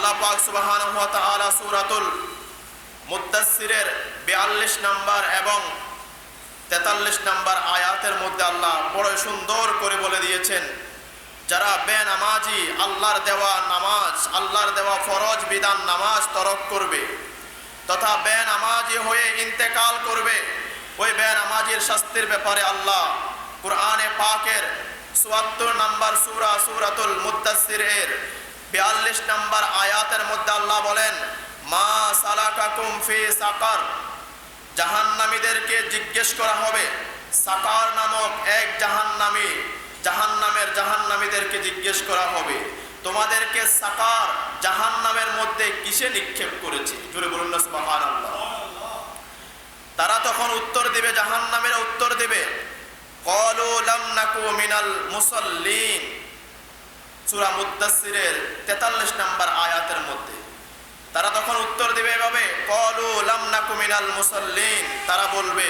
আল্লাহ পাক সুবহানাহু ওয়া তাআলা সূরাতুল মুদ্দাসসিরের 42 নম্বর এবং 43 নম্বর আয়াতের মধ্যে আল্লাহ বড় সুন্দর করে বলে দিয়েছেন, যারা বেনামাজি আল্লাহর দেওয়া নামাজ, আল্লাহর দেওয়া ফরজ বিধান নামাজ তরক করবে তথা বেনামাজি হয়ে ইন্তেকাল করবে, ওই বেনামাজির শাস্তির ব্যাপারে আল্লাহ কুরআনে পাকের ৭৪ নম্বর সূরা সূরাতুল মুদ্দাসসিরের ৪২ নম্বর আয়াতের মধ্যে আল্লাহ বলেন, মা সালাকাকুম ফি সাকার, জাহান্নামীদেরকে জিজ্ঞেস করা হবে। সাকার নামক এক জাহান্নামীদেরকে জিজ্ঞেস করা হবে, তোমাদেরকে সাকার জাহান্নামের মধ্যে কিসে নিক্ষেপ করেছে? জোরে বলুন না সুবহানাল্লাহ। তারা তখন উত্তর দিবে, জাহান্নামীরা উত্তর দিবে, ক্বালু লাম নাকু মিনাল মুসাল্লিন, সূরা মুদ্দাসসিরের ৪৩ নম্বর আয়াতের মধ্যে। তারা তখন উত্তর দিবে এভাবে, ক্বালু লাম নাকু মিনাল মুসাল্লিন, তারা বলবে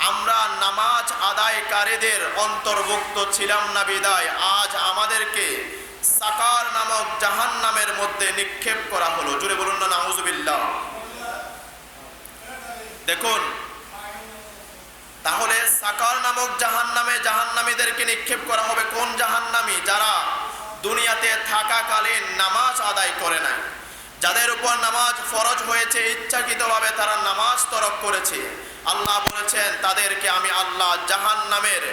আমরা নামাজ আদায়কারীদের অন্তর্ভুক্ত ছিলাম না বিদায় আজ আমাদেরকে সাকার নামক জাহান্নামের মধ্যে নিক্ষেপ করা হলো। জোরে বলুন না নাউযুবিল্লাহ। দেখুন তাহলে সাকার নামক জাহান্নামে জাহান্নামীদেরকে নিক্ষেপ করা হবে। কোন জাহান্নামী? যারা দুনিয়াতে থাকাকালীন নামাজ আদায় করে নাই, যাদের উপর নামাজ ফরজ হয়েছে ইচ্ছাকৃতভাবে তারা নামাজ তরক করেছে। আল্লাহ বলেছেন তাদেরকে আমি আল্লাহ জাহান্নামের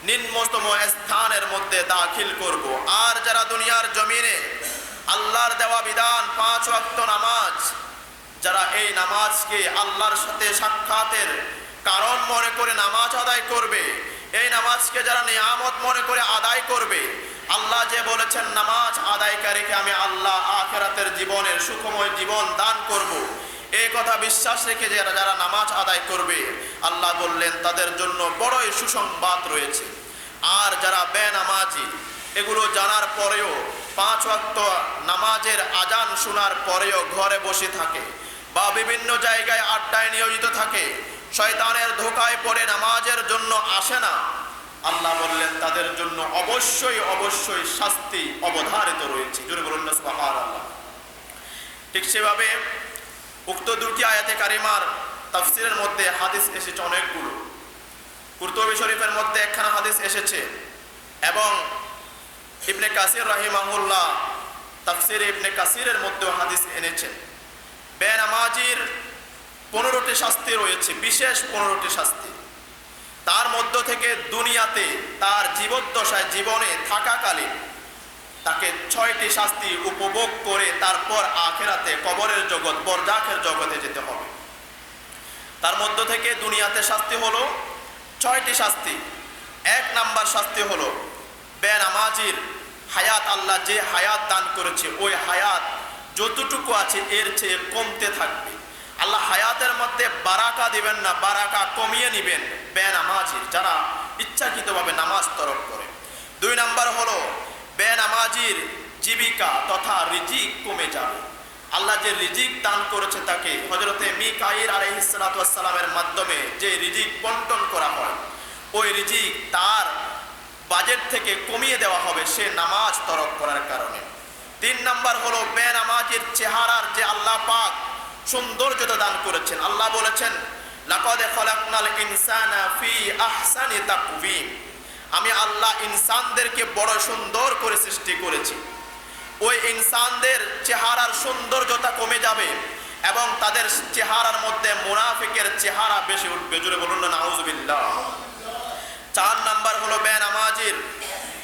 নিম্নতম স্থানের মধ্যে দাখিল করব। আর যারা দুনিয়ার জমিনে আল্লাহর দেওয়া বিধান ৫ ওয়াক্ত নামাজ, যারা এই নামাজকে আল্লাহর সাথে সাক্ষাতের কারণ মনে করে নামাজ আদায় করবে, এই নামাজকে যারা নিয়ামত মনে করে আদায় করবে, আল্লাহ যে বলেছেন নামাজ আদায়কারীকে আমি আল্লাহ আখিরাতের জীবনের সুখময় জীবন দান করব, এই কথা বিশ্বাস রেখে যারা নামাজ আদায় করবে, আল্লাহ বললেন তাদের জন্য বড়ই সুসংবাদ রয়েছে। আর যারা বেনামাজি, এগুলো জানার পরেও ৫ ওয়াক্ত নামাজের আজান শোনার পরেও ঘরে বসে থাকে বা বিভিন্ন জায়গায় আড্ডায় নিয়োজিত থাকে, শয়তানের ধোঁকায় পড়ে নামাজের জন্য আসে না, আল্লাহ বললেন তাদের জন্য অবশ্যই অবশ্যই শাস্তি অবধারিত রয়েছে। জোরে বলুন না সুবহানাল্লাহ। ঠিক সেভাবে উক্ত দুটি আয়াতে কারিমার তাফসিরের মধ্যে হাদিস এসেছে অনেকগুলো। কুরতুবী শরীফের মধ্যে একখানা হাদিস এসেছে এবং ইবনে কাসির রাহিমাহুল্লাহ তাফসিরে ইবনে কাসিরের মধ্যেও হাদিস এনেছেন। বেনামাজির 15টি শাস্তি রয়েছে, বিশেষ 15টি শাস্তি। তার মধ্য থেকে দুনিয়াতে তার জীবদ্দশায় জীবনে থাকাকালীন তাকে 6টি শাস্তি উপভোগ করে তারপর আখিরাতে কবরের জগৎ বরজাখের জগতে যেতে হবে। তার মধ্য থেকে দুনিয়াতে শাস্তি হলো 6টি শাস্তি। 1 নাম্বার শাস্তি হলো বেনামাজির হায়াত, আল্লাহ যে হায়াত দান করেছে ওই হায়াত যতটুকু আছে এর চেয়ে কমতে থাকবে। আল্লাহ হায়াতের মধ্যে বারাকা দিবেন না, বারাকা কমিয়ে নিবেন বেনামাজির, যারা ইচ্ছাকৃতভাবে নামাজ তরক করে। 2 নাম্বার হলো বেনামাজির জীবিকা তথা রিজিক কমে যাবে। আল্লাহ যে রিজিক দান করেছে তাকে হযরতে মিকাঈল আলাইহিস সালাতু ওয়াস সালামের মাধ্যমে যে রিজিক বন্টন করা হয়, ওই রিজিক তার বাজেট থেকে কমিয়ে দেওয়া হবে সে নামাজ তরক করার কারণে। 3 নাম্বার হলো বেনামাজির চেহারার যে আল্লাহ পাক সৌন্দর্যতা দান করেছেন। আল্লাহ বলেছেন লাকাদ খালাকনাল ইনসানা ফি আহসানি তাকওয়িম, আমি আল্লাহ ইনসানদেরকে বড় সুন্দর করে সৃষ্টি করেছি। ওই ইনসানদের চেহারার সৌন্দর্যতা কমে যাবে এবং তাদের চেহারার মধ্যে মুনাফিকের চেহারা বেশি উঠবে। জোরে বলুন না নাউযুবিল্লাহ। 4 নাম্বার হলো বেনামাজির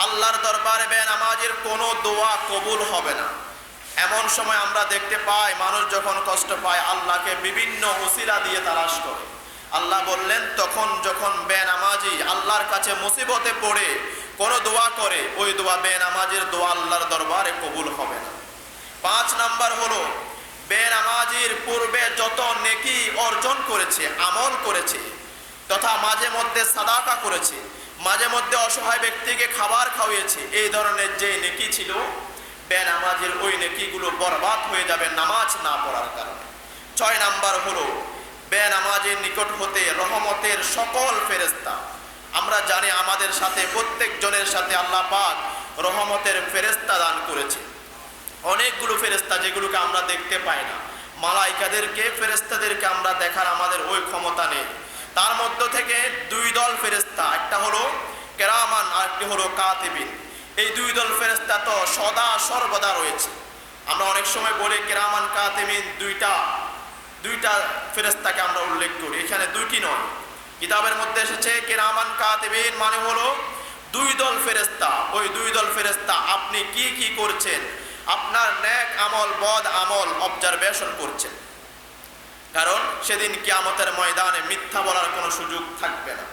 আল্লাহর দরবারে বেনামাজির কোনো দোয়া কবুল হবে না। এমন সময় আমরা দেখতে পাই মানুষ যখন কষ্ট পায় আল্লাহকে বিভিন্ন ওসিলা দিয়ে তালাশ করে। আল্লাহ বললেন তখন যখন বেনামাজি আল্লাহর কাছে মুসিবতে পড়ে কোনো দোয়া করে, ওই দোয়া বেনামাজির দোয়া আল্লাহর দরবারে কবুল হবে না। 5 নাম্বার হলো বেনামাজির পূর্বে যত নেকি অর্জন করেছে, আমল করেছে তথা মাঝে মধ্যে সাদাকা করেছে, মাঝে মধ্যে অসহায় ব্যক্তিকে খাবার খাওয়িয়েছে, এই ধরনের যে নেকি ছিল বেনামাজির ওই নেকিগুলো বরবাদ হয়ে যাবে নামাজ না পড়ার কারণে। 6 নাম্বার হলো বেনামাজির নিকট হতে রহমতের সকল ফেরেশতা, আমরা জানি আমাদের সাথে প্রত্যেক জনের সাথে আল্লাহ পাক রহমতের ফেরেশতা দান করেছে। অনেকগুলো ফেরেশতা যেগুলোকে আমরা দেখতে পাই না। মালাইকাদেরকে, ফেরেশতাদেরকে আমরা দেখার আমাদের ওই ক্ষমতা নেই। তার মধ্য থেকে দুই দল ফেরেশতা, একটা হলো কেরামান আর একটি হলো কাতিবিন। এই দুই দল ফেরেশতা তো সদা সর্বদা রয়েছে। আমরা অনেক সময় বলি কেরামান কাতিবিন, দুইটা ফেরেশতাকে আমরা উল্লেখ করি, এখানে দুইটি নয়। কিতাবের মধ্যে এসেছে কেরামান কাতিবিন মানে হলো দুই দল ফেরেশতা। ওই দুই দল ফেরেশতা আপনি কি কি করছেন, আপনার নেক আমল বদ আমল অবজারভেশন করছেন। কারণ সেদিন কিয়ামতের ময়দানে মিথ্যা বলার কোনো সুযোগ থাকবে না।